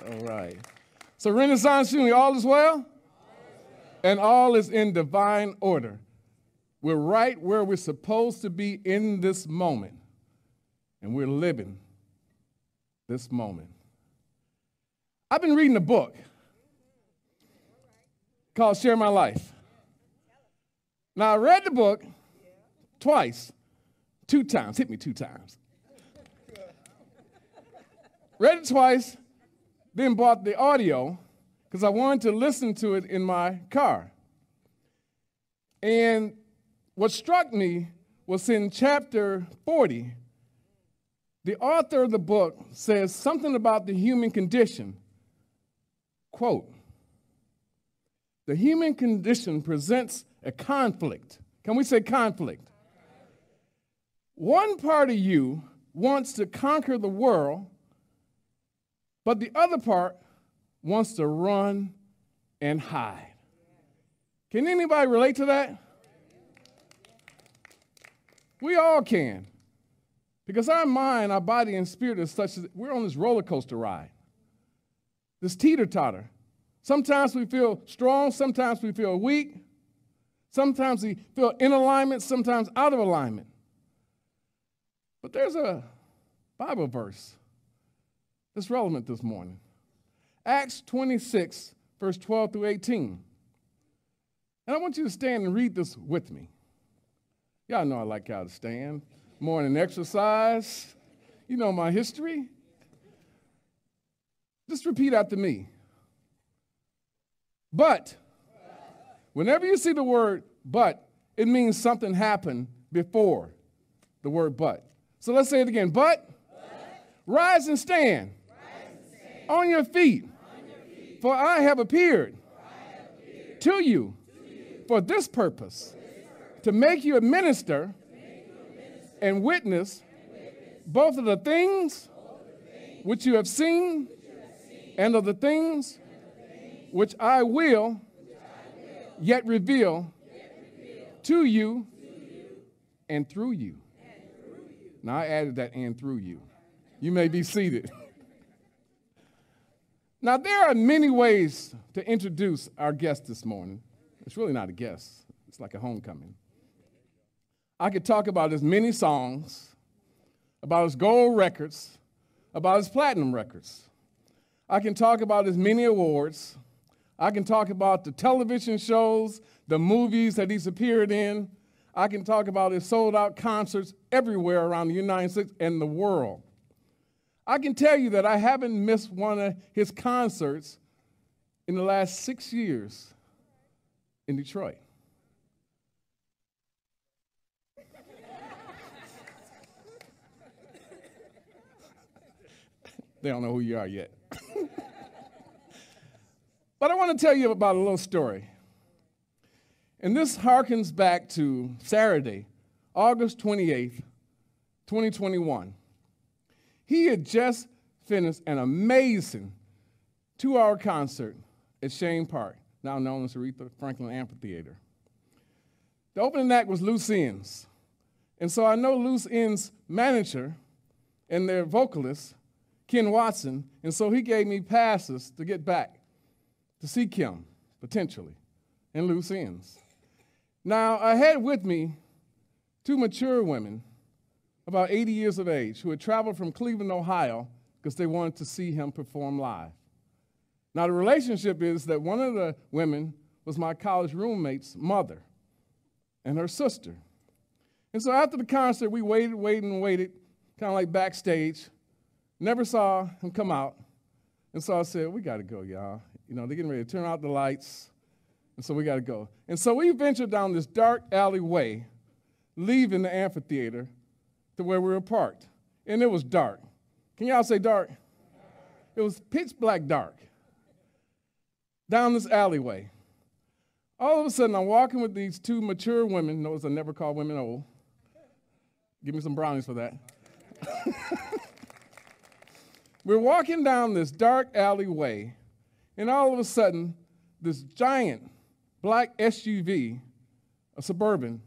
All right. So Renaissance Union, all is well? And all is in divine order. We're right where we're supposed to be in this moment. And we're living this moment. I've been reading a book called Share My Life. Now, I read the book twice, 2 times, hit me 2 times. Read it twice, then bought the audio because I wanted to listen to it in my car. And what struck me was in chapter 40, the author of the book says something about the human condition. Quote, "The human condition presents a conflict." Can we say conflict? One part of you wants to conquer the world, but the other part wants to run and hide. Can anybody relate to that? We all can. Because our mind, our body, and spirit is such that we're on this roller coaster ride, this teeter-totter. Sometimes we feel strong, sometimes we feel weak, sometimes we feel in alignment, sometimes out of alignment. But there's a Bible verse that's relevant this morning. Acts 26, verse 12 through 18. And I want you to stand and read this with me. Y'all know I like y'all to stand. Morning exercise. You know my history. Just repeat after me. But, whenever you see the word but, it means something happened before the word but. So let's say it again. But, rise and stand, on your feet, for I have appeared to you for this purpose, to make you a minister and witness both of the things which you have seen and of the things which I will yet reveal to you and through you. Now, I added that "and through you." You may be seated. Now, there are many ways to introduce our guest this morning. It's really not a guest. It's like a homecoming. I could talk about his many songs, about his gold records, about his platinum records. I can talk about his many awards. I can talk about the television shows, the movies that he's appeared in. I can talk about his sold-out concerts everywhere around the United States and the world. I can tell you that I haven't missed one of his concerts in the last 6 years in Detroit. They don't know who you are yet. But I want to tell you about a little story. And this harkens back to Saturday, August 28th, 2021. He had just finished an amazing 2-hour concert at Chene Park, now known as Aretha Franklin Amphitheater. The opening act was Loose Ends. And so I know Loose Ends' manager and their vocalist, Ken Watson, and so he gave me passes to get back to see Kim, potentially, in Loose Ends. Now, I had with me 2 mature women, about 80 years of age, who had traveled from Cleveland, Ohio, because they wanted to see him perform live. Now, the relationship is that one of the women was my college roommate's mother and her sister. And so after the concert, we waited, kind of like backstage. Never saw him come out. And so I said, we got to go, y'all. You know, they're getting ready to turn out the lights. And so we got to go. And so we ventured down this dark alleyway, leaving the amphitheater to where we were parked. And it was dark. Can y'all say dark? It was pitch black dark. Down this alleyway. All of a sudden, I'm walking with these 2 mature women. Notice I never call women old. Give me some brownies for that. We're walking down this dark alleyway, and all of a sudden, this giant black SUV, a Suburban,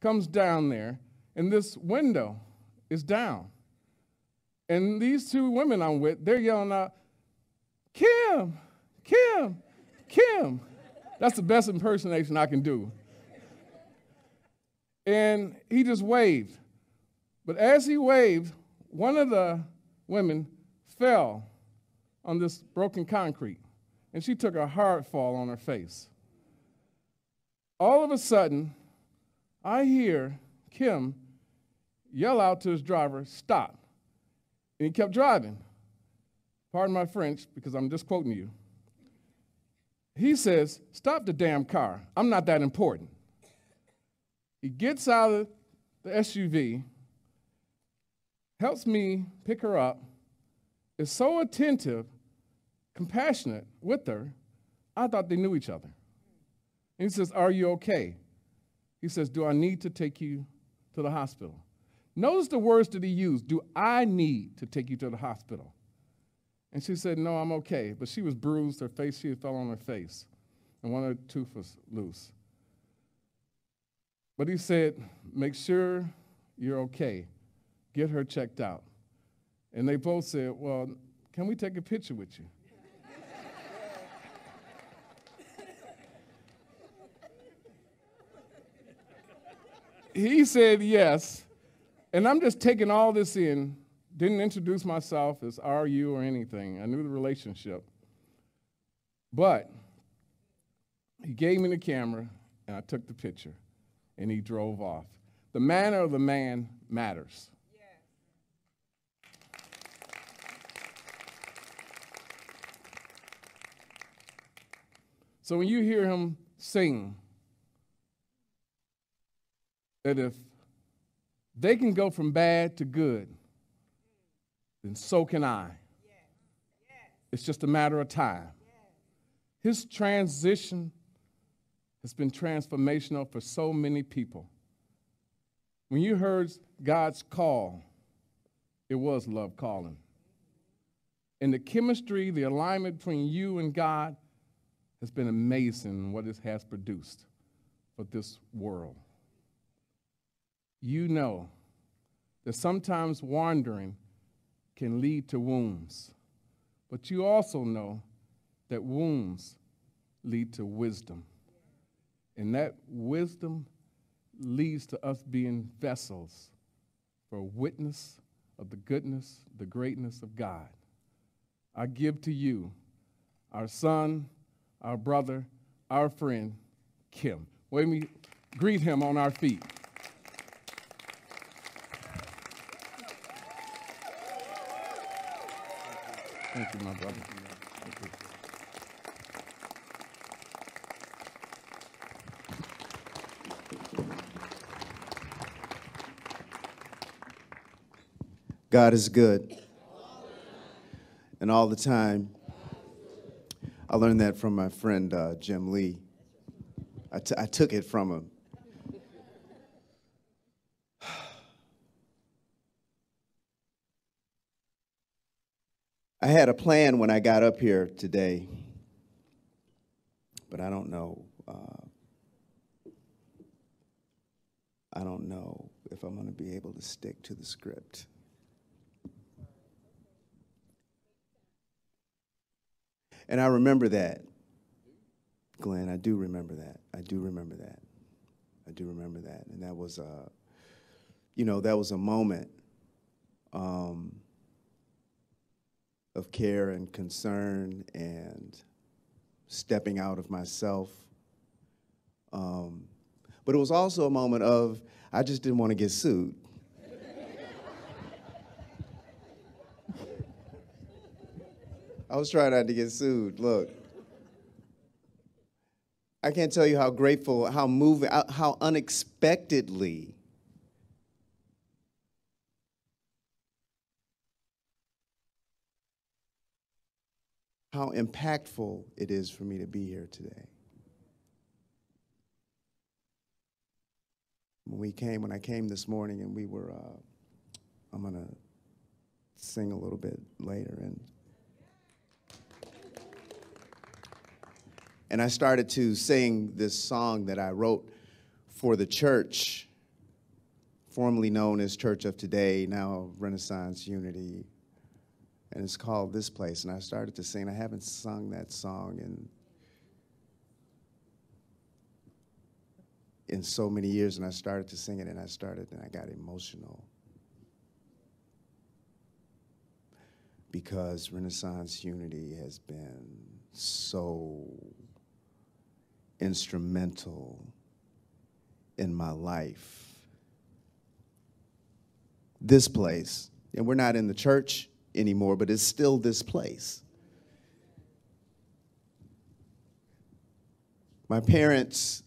comes down there, and this window is down. And these 2 women I'm with, they're yelling out, Kim, Kim, Kim. That's the best impersonation I can do. And he just waved. But as he waved, one of the women fell on this broken concrete, and she took a hard fall on her face. All of a sudden, I hear Kim yell out to his driver, "Stop." And he kept driving. Pardon my French, because I'm just quoting you. He says, "Stop the damn car. I'm not that important." He gets out of the SUV, helps me pick her up, is so attentive, compassionate with her, I thought they knew each other. And he says, "Are you okay?" He says, "Do I need to take you to the hospital?" Notice the words that he used. Do I need to take you to the hospital? And she said, "No, I'm okay." But she was bruised, her face, she fell on her face, and one of her tooth was loose. But he said, "Make sure you're okay. Get her checked out." And they both said, "Well, can we take a picture with you?" He said yes. And I'm just taking all this in, didn't introduce myself as "are you" or anything. I knew the relationship. But he gave me the camera, and I took the picture, and he drove off. The manner of the man matters. So when you hear him sing, that if they can go from bad to good, then so can I. It's just a matter of time. His transition has been transformational for so many people. When you heard God's call, it was love calling. And the chemistry, the alignment between you and God has been amazing in what it has produced for this world. You know that sometimes wandering can lead to wounds, but you also know that wounds lead to wisdom. And that wisdom leads to us being vessels for a witness of the goodness, the greatness of God. I give to you our son, our brother, our friend, Kim. Let me greet him on our feet. Thank you, my brother. Thank you. God is good. And all the time. I learned that from my friend Jim Lee. I took it from him. I had a plan when I got up here today, but I don't know if I'm going to be able to stick to the script. And I remember that, Glenn. I do remember that. I do remember that. I do remember that. And that was that was a moment of care and concern and stepping out of myself. But it was also a moment of, I just didn't want to get sued. I was trying not to get sued. Look, I can't tell you how grateful, how moving, how unexpectedly how impactful it is for me to be here today. When I came this morning, and we were, I'm gonna sing a little bit later, and I started to sing this song that I wrote for the church, formerly known as Church of Today, now Renaissance Unity. and it's called This Place. And I started to sing. I haven't sung that song in so many years, and I started to sing it, and I got emotional. Because Renaissance Unity has been so instrumental in my life. This place, and we're not in the church anymore, but it's still this place. My parents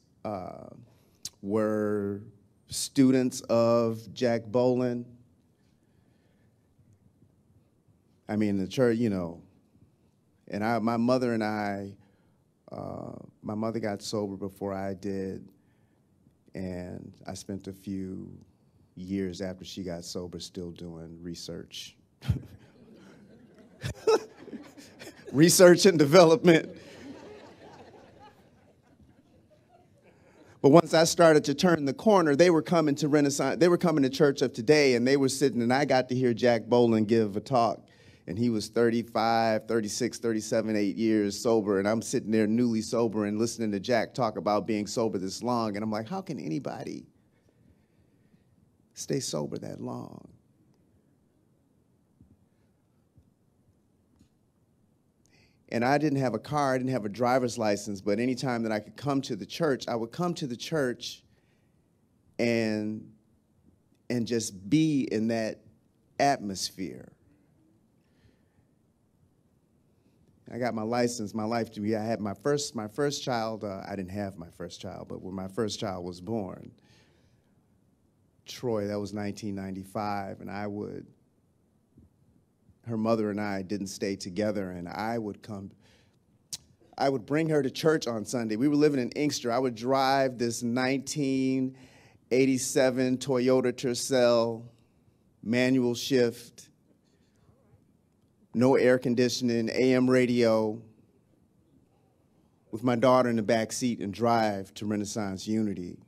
were students of Jack Boland. I mean, the church, you know, and my mother and I, my mother got sober before I did, and I spent a few years after she got sober still doing research. Research and development. But once I started to turn the corner, they were coming to Renaissance, they were coming to Church of Today, and they were sitting, and I got to hear Jack Boland give a talk. And he was 35, 36, 37, 8 years sober, and I'm sitting there newly sober and listening to Jack talk about being sober this long, and I'm like, how can anybody stay sober that long? And I didn't have a car, I didn't have a driver's license, but anytime that I could come to the church, I would come to the church and just be in that atmosphere. I got my license, my life to be. I had my first child. I didn't have my first child, but when my first child was born, Troy, that was 1995, and her mother and I didn't stay together, and I would bring her to church on Sunday. We were living in Inkster. I would drive this 1987 Toyota Tercel, manual shift, no air conditioning, AM radio, with my daughter in the back seat and drive to Renaissance Unity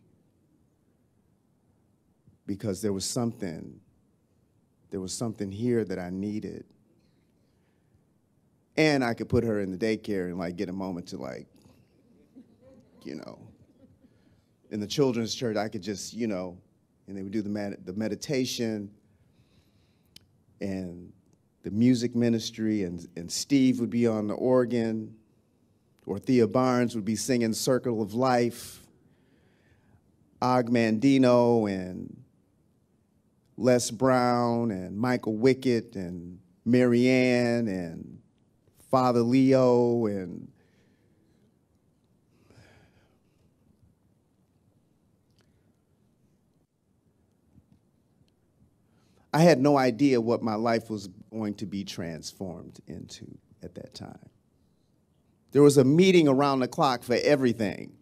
because there was something here that I needed. And I could put her in the daycare and like get a moment to like, you know, in the children's church, I could just, you know, and they would do the meditation and the music ministry, and Steve would be on the organ, or Thea Barnes would be singing Circle of Life, Og Mandino and Les Brown and Michael Wickett and Marianne and Father Leo and I had no idea what my life was going to be transformed into at that time. There was a meeting around the clock for everything.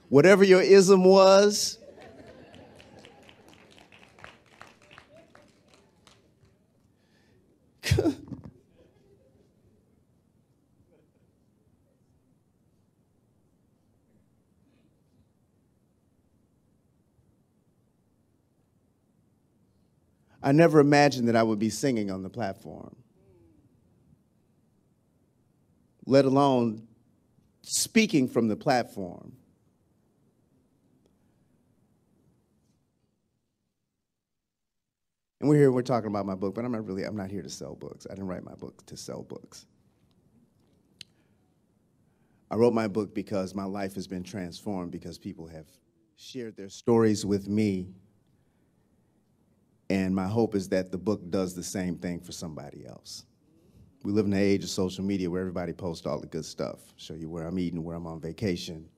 Whatever your ism was, I never imagined that I would be singing on the platform, let alone speaking from the platform. And we're talking about my book, but I'm not here to sell books. I didn't write my book to sell books. I wrote my book because my life has been transformed, because people have shared their stories with me. And my hope is that the book does the same thing for somebody else. We live in the age of social media where everybody posts all the good stuff. Show you where I'm eating, where I'm on vacation,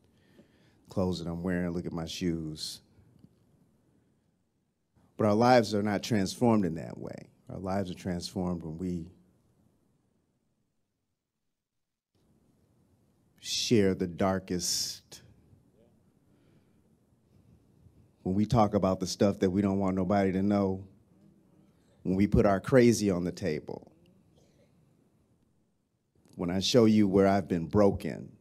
clothes that I'm wearing, look at my shoes. But our lives are not transformed in that way. Our lives are transformed when we share the darkest, when we talk about the stuff that we don't want nobody to know, when we put our crazy on the table, when I show you where I've been broken,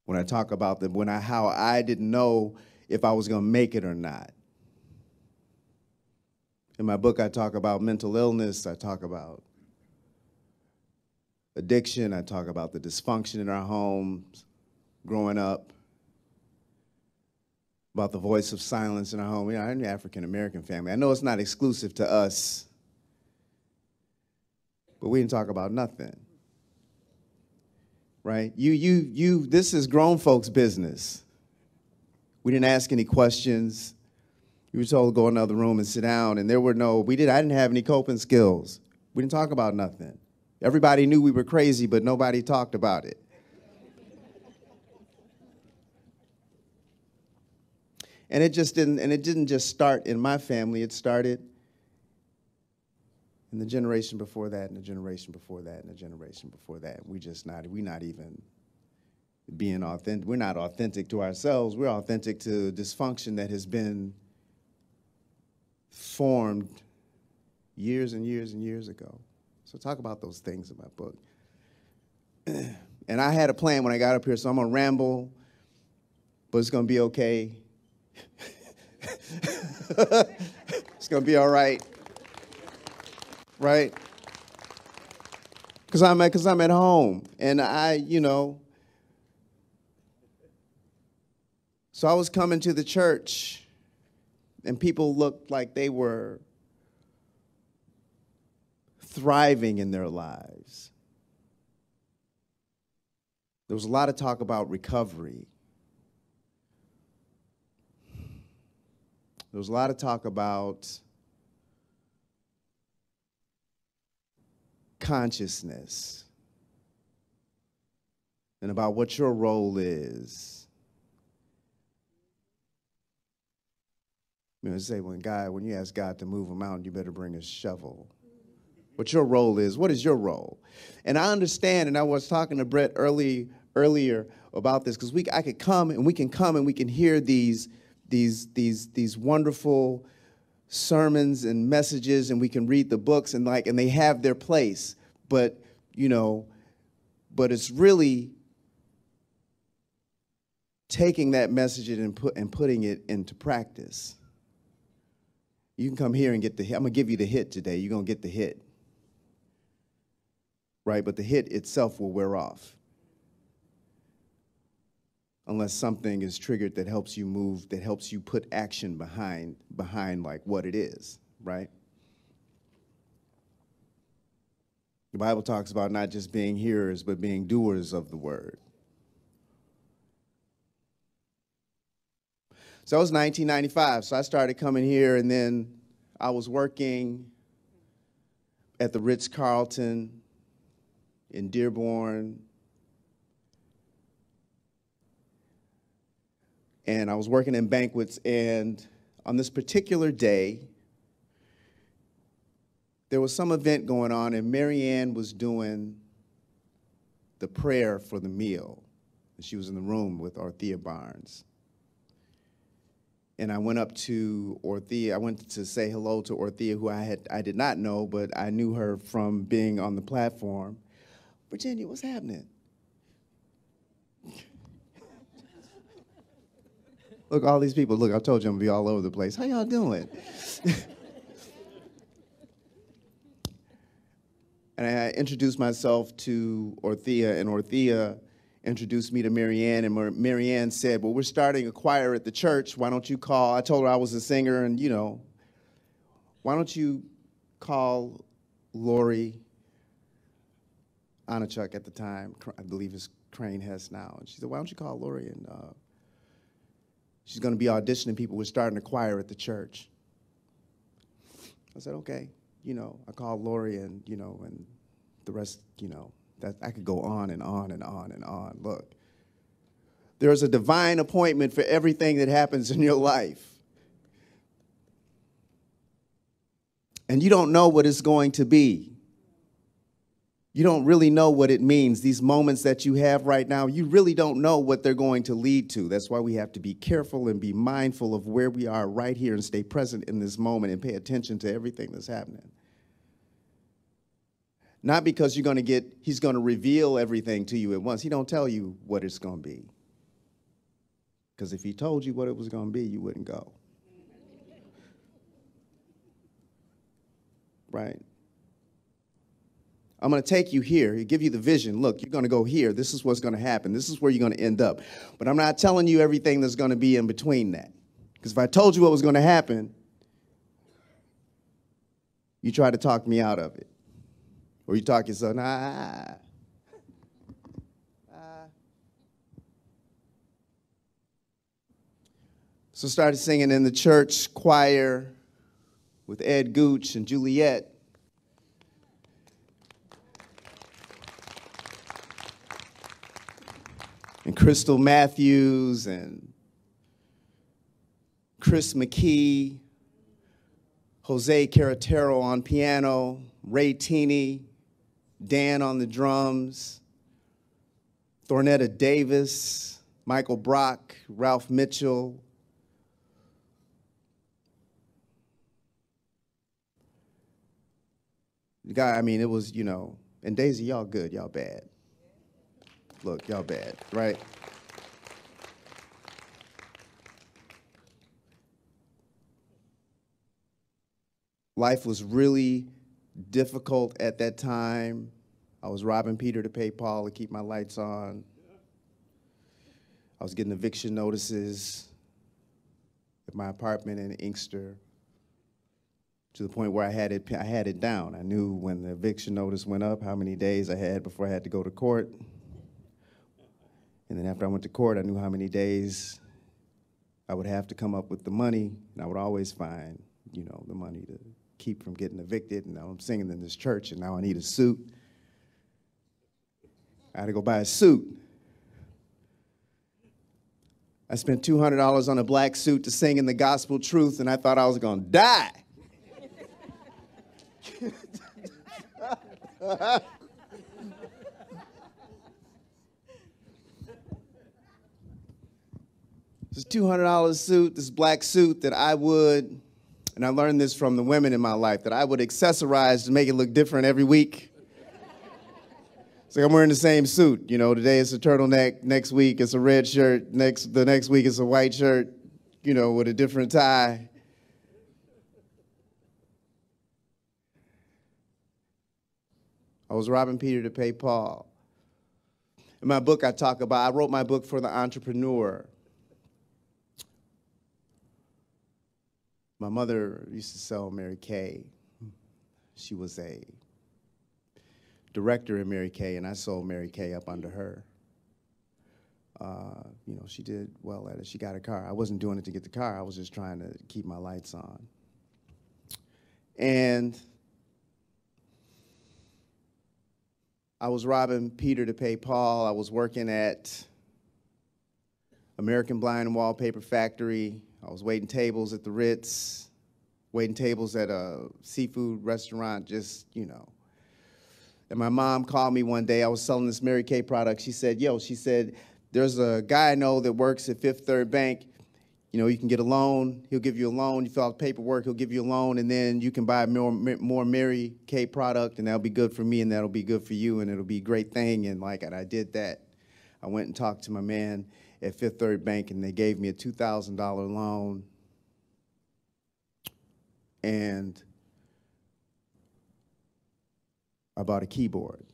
when I talk about how I didn't know if I was going to make it or not. In my book, I talk about mental illness. I talk about addiction. I talk about the dysfunction in our homes growing up, about the voice of silence in our home. You know, I'm an African-American family. I know it's not exclusive to us, but we didn't talk about nothing, right? This is grown folks' business. We didn't ask any questions. You were told to go in another room and sit down, and I didn't have any coping skills. We didn't talk about nothing. Everybody knew we were crazy, but nobody talked about it. And it didn't just start in my family, it started in the generation before that, and the generation before that, and the generation before that. We're not even being authentic. We're not authentic to ourselves. We're authentic to dysfunction that has been formed years and years and years ago. So talk about those things in my book. And I had a plan when I got up here, so I'm gonna ramble, but it's gonna be okay. It's gonna be all right, right? Because I'm at home, and so I was coming to the church, and people looked like they were thriving in their lives. There was a lot of talk about recovery. There was a lot of talk about consciousness and about what your role is. You know, say when you ask God to move a mountain, you better bring a shovel. What your role is, what is your role? And I understand, and I was talking to Brett earlier about this, because I could come and we can hear these wonderful sermons and messages, and we can read the books and they have their place, but it's really taking that message and putting it into practice. You can come here and get the hit. I'm going to give you the hit today. You're going to get the hit. Right? But the hit itself will wear off. Unless something is triggered that helps you move, that helps you put action behind like what it is, right? The Bible talks about not just being hearers, but being doers of the word. So it was 1995, so I started coming here, and then I was working at the Ritz-Carlton in Dearborn, and I was working in banquets, and on this particular day, there was some event going on, and Marianne was doing the prayer for the meal. She was in the room with Orthea Barnes. And I went up to Orthea. I went to say hello to Orthea, who I did not know, but I knew her from being on the platform. Virginia, what's happening? Look, all these people. Look, I told you I'm gonna be all over the place. How y'all doing? And I introduced myself to Orthea, and Orthea introduced me to Marianne, and Marianne said, well, we're starting a choir at the church. Why don't you call? I told her I was a singer, and, why don't you call Lori Anachuk at the time, I believe it's Crane Hess now. And she said, why don't you call Lori? And she's going to be auditioning people. We're starting a choir at the church. I said, okay. I called Lori, and, and the rest, that I could go on and on and on and on. Look, there's a divine appointment for everything that happens in your life. And you don't know what it's going to be. You don't really know what it means. These moments that you have right now, you really don't know what they're going to lead to. That's why we have to be careful and be mindful of where we are right here and stay present in this moment and pay attention to everything that's happening. Not because he's going to reveal everything to you at once. He don't tell you what it's going to be. Because if he told you what it was going to be, you wouldn't go. right? I'm going to take you here. He give you the vision. Look, you're going to go here. This is what's going to happen. This is where you're going to end up. But I'm not telling you everything that's going to be in between that. Because if I told you what was going to happen, you try to talk me out of it. Or you talk yourself, So started singing in the church choir with Ed Gooch and Juliet. And Crystal Matthews and Chris McKee, Jose Carretero on piano, Ray Tini, Dan on the drums, Thornetta Davis, Michael Brock, Ralph Mitchell. The guy, I mean, it was, you know, and Daisy, y'all good, y'all bad. Look, y'all bad, right? Life was really difficult at that time. I was robbing Peter to pay Paul to keep my lights on. I was getting eviction notices at my apartment in Inkster to the point where I had it down. I knew when the eviction notice went up how many days I had before I had to go to court. And then after I went to court, I knew how many days I would have to come up with the money, and I would always find, you know, the money to keep from getting evicted. And now I'm singing in this church, and now I need a suit. I had to go buy a suit. I spent $200 on a black suit to sing in the gospel truth, and I thought I was gonna die. This $200 suit, this black suit that I would, and I learned this from the women in my life, that I would accessorize to make it look different every week. It's like I'm wearing the same suit. You know, today it's a turtleneck, next week it's a red shirt, the next week it's a white shirt, you know, with a different tie. I was robbing Peter to pay Paul. In my book, I wrote my book for the entrepreneur. My mother used to sell Mary Kay. She was a director in Mary Kay, and I sold Mary Kay up under her. You know, she did well at it. She got a car. I wasn't doing it to get the car. I was just trying to keep my lights on. And I was robbing Peter to pay Paul. I was working at American Blind and Wallpaper Factory. I was waiting tables at the Ritz, waiting tables at a seafood restaurant, just, you know. And my mom called me one day. I was selling this Mary Kay product. She said, there's a guy I know that works at Fifth Third Bank. You know, you can get a loan. He'll give you a loan. You fill out paperwork. He'll give you a loan, and then you can buy more Mary Kay product, and that'll be good for me, and that'll be good for you, and it'll be a great thing. And I did that. I went and talked to my man at Fifth Third Bank, and they gave me a $2,000 loan. And I bought a keyboard.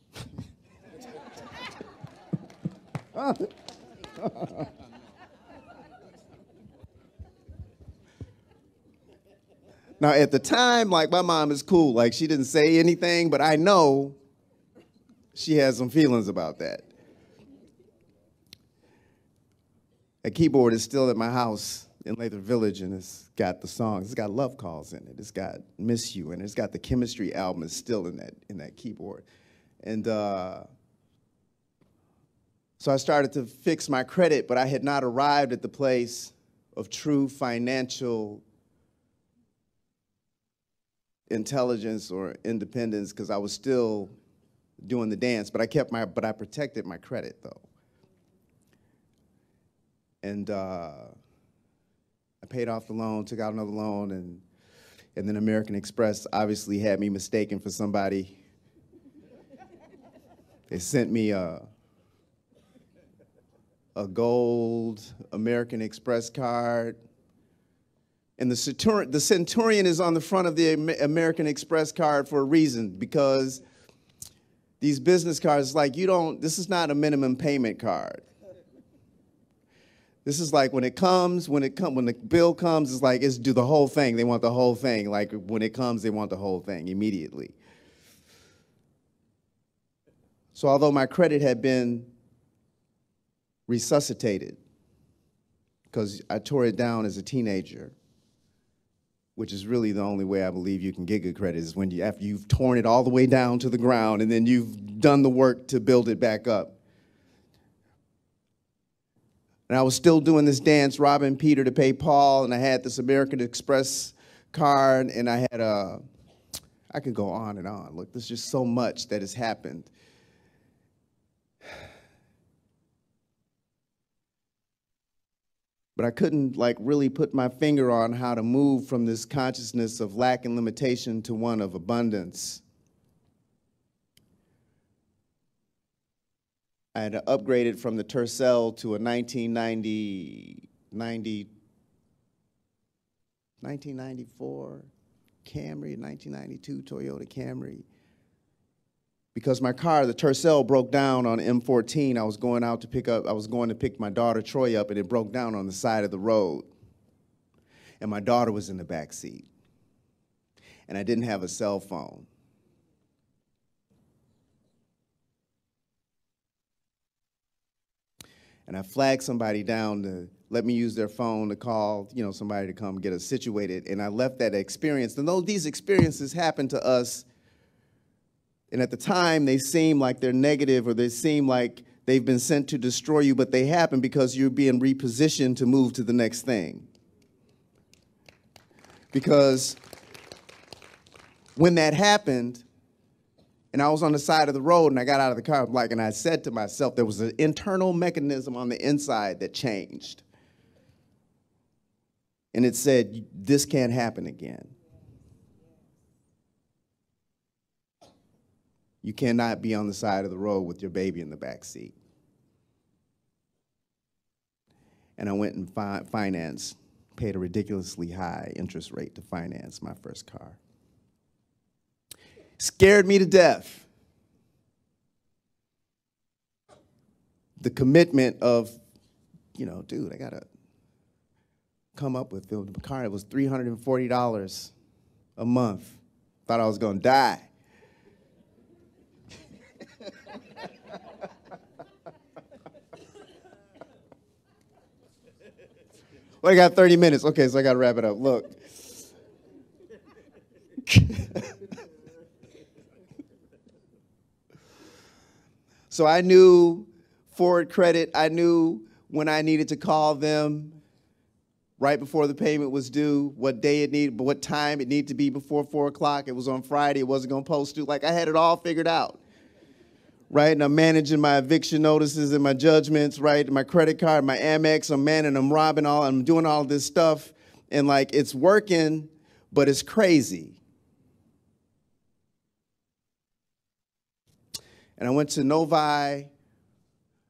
Now, at the time, my mom is cool. She didn't say anything, but I know she has some feelings about that. A keyboard is still at my house in Lathrop Village, and it's got the songs. It's got Love Calls in it. It's got Miss You, and it's got the Chemistry album is still in that keyboard. And so I started to fix my credit, but I had not arrived at the place of true financial intelligence or independence because I was still doing the dance, but I protected my credit though. And I paid off the loan, took out another loan, and then American Express obviously had me mistaken for somebody. They sent me a gold American Express card. And the centurion is on the front of the American Express card for a reason, because these business cards, like, this is not a minimum payment card. This is like when the bill comes, it's like, do the whole thing. They want the whole thing. Like, when it comes, they want the whole thing immediately. So although my credit had been resuscitated, because I tore it down as a teenager, which is really the only way I believe you can get good credit, is when after you've torn it all the way down to the ground and then you've done the work to build it back up. And I was still doing this dance, robbing Peter to pay Paul, and I had this American Express card, and I had I could go on and on. Look, there's just so much that has happened. But I couldn't really put my finger on how to move from this consciousness of lack and limitation to one of abundance. I had upgraded from the Tercel to a 1994 Camry, 1992 Toyota Camry. Because my car, the Tercel, broke down on M14. I was going to pick my daughter Troy up, and it broke down on the side of the road. And my daughter was in the back seat. And I didn't have a cell phone. And I flagged somebody down to let me use their phone to call, somebody to come get us situated. And I left that experience. And though these experiences happen to us, and at the time, they seem like they're negative, or they seem like they've been sent to destroy you, but they happen because you're being repositioned to move to the next thing. Because when that happened, and I was on the side of the road, and I got out of the car, and I said to myself, there was an internal mechanism on the inside that changed. And it said, this can't happen again. You cannot be on the side of the road with your baby in the back seat. And I went and paid a ridiculously high interest rate to finance my first car. Scared me to death. The commitment of, dude, I got to come up with the car. It was $340 a month. Thought I was going to die. Well, I got 30 minutes. Okay, so I got to wrap it up. Look. So I knew Ford Credit. I knew when I needed to call them right before the payment was due, what day it needed, but what time it needed to be before 4 o'clock. It was on Friday. It wasn't going to post due. I had it all figured out. Right, and I'm managing my eviction notices and my judgments, right, my credit card, my Amex, I'm robbing I'm doing all this stuff, and it's working, but it's crazy. And I went to Novi, I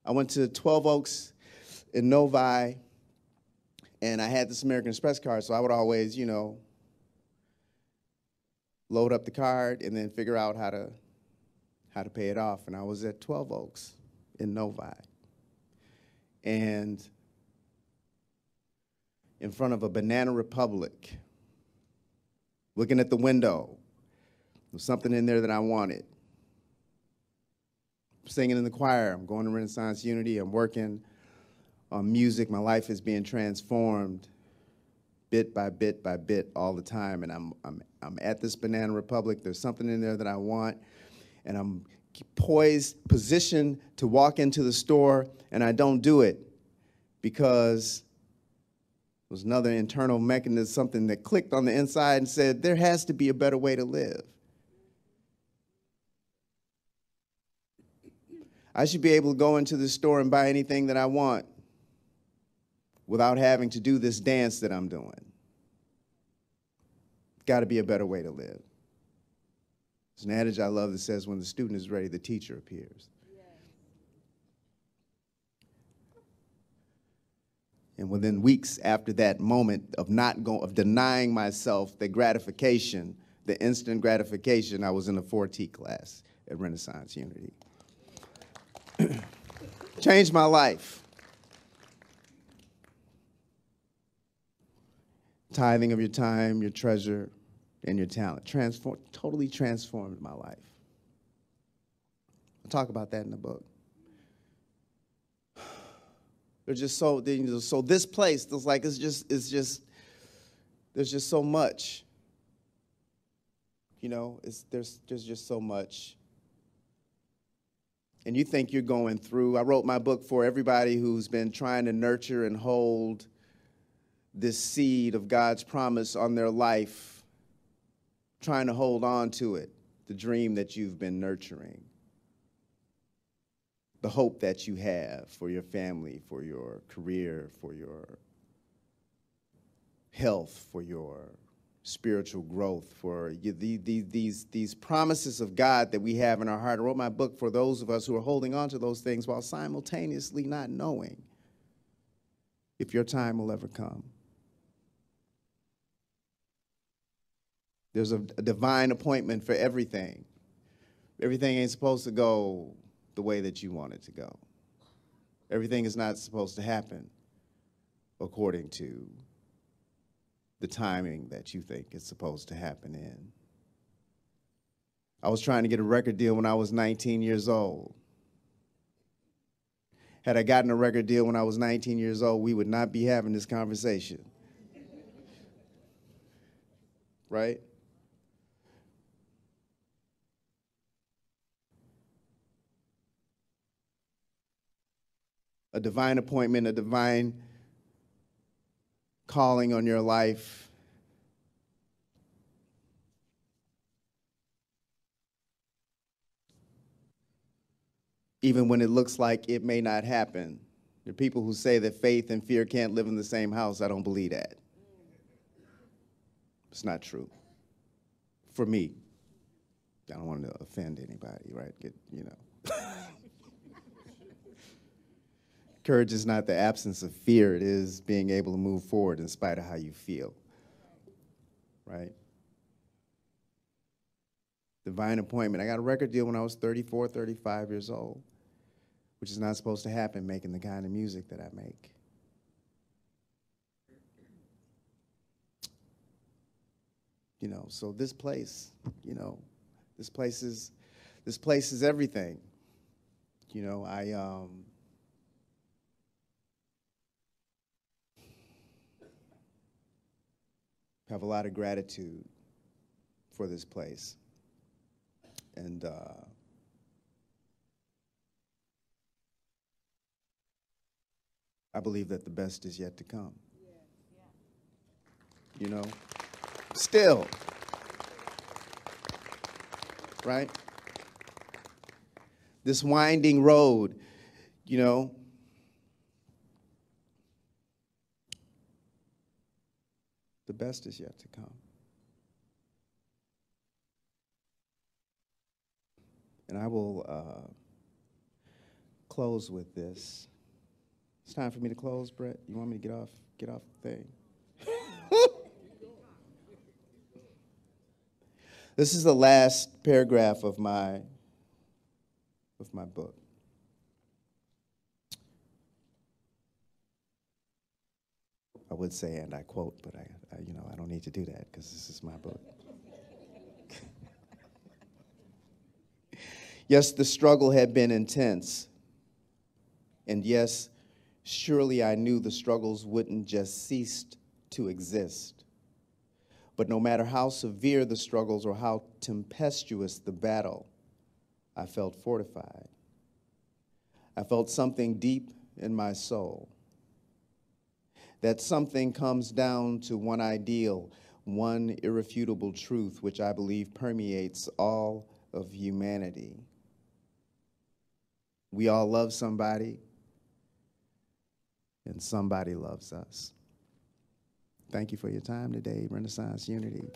went to 12 Oaks in Novi, and I had this American Express card, so I would always, load up the card and then figure out how to pay it off. And I was at 12 Oaks in Novi. And in front of a Banana Republic, looking at the window, there was something in there that I wanted. I'm singing in the choir. I'm going to Renaissance Unity. I'm working on music. My life is being transformed bit by bit by bit all the time. And I'm at this Banana Republic. There's something in there that I want. And I'm positioned to walk into the store, and I don't do it because there was another internal mechanism, something that clicked on the inside and said, there has to be a better way to live. I should be able to go into the store and buy anything that I want without having to do this dance that I'm doing. Got to be a better way to live. There's an adage I love that says, when the student is ready, the teacher appears. And within weeks after that moment of of denying myself the gratification, the instant gratification, I was in a 4T class at Renaissance Unity. Changed my life. Tithing of your time, your treasure, and your talent. Totally transformed my life. I talk about that in the book. They're just so this place, there's just so much. You know, there's just so much. And you think you're going through. I wrote my book for everybody who's been trying to nurture and hold this seed of God's promise on their life, trying to hold on to it, the dream that you've been nurturing, the hope that you have for your family, for your career, for your health, for your spiritual growth, for these promises of God that we have in our heart. I wrote my book for those of us who are holding on to those things while simultaneously not knowing if your time will ever come. There's a divine appointment for everything. Everything ain't supposed to go the way that you want it to go. Everything is not supposed to happen according to the timing that you think it's supposed to happen in. I was trying to get a record deal when I was 19 years old. Had I gotten a record deal when I was 19 years old, we would not be having this conversation. Right? A divine appointment, a divine calling on your life. Even when it looks like it may not happen. There are people who say that faith and fear can't live in the same house. I don't believe that. It's not true. For me. I don't want to offend anybody, right? Courage is not the absence of fear. It is being able to move forward in spite of how you feel, right? Divine appointment. I got a record deal when I was 34, 35 years old, which is not supposed to happen making the kind of music that I make. You know, so this place, this place is everything. You know, I have a lot of gratitude for this place. And I believe that the best is yet to come. You know, still, right? This winding road, you know, the best is yet to come. And I will close with this. It's time for me to close, Brett. You want me to get off the thing? This is the last paragraph of my book. I would say, and I quote, but I don't need to do that because this is my book. Yes, the struggle had been intense. And yes, surely I knew the struggles wouldn't just cease to exist. But no matter how severe the struggles or how tempestuous the battle, I felt fortified. I felt something deep in my soul. That something comes down to one ideal, one irrefutable truth, which I believe permeates all of humanity. We all love somebody, and somebody loves us. Thank you for your time today, Renaissance Unity.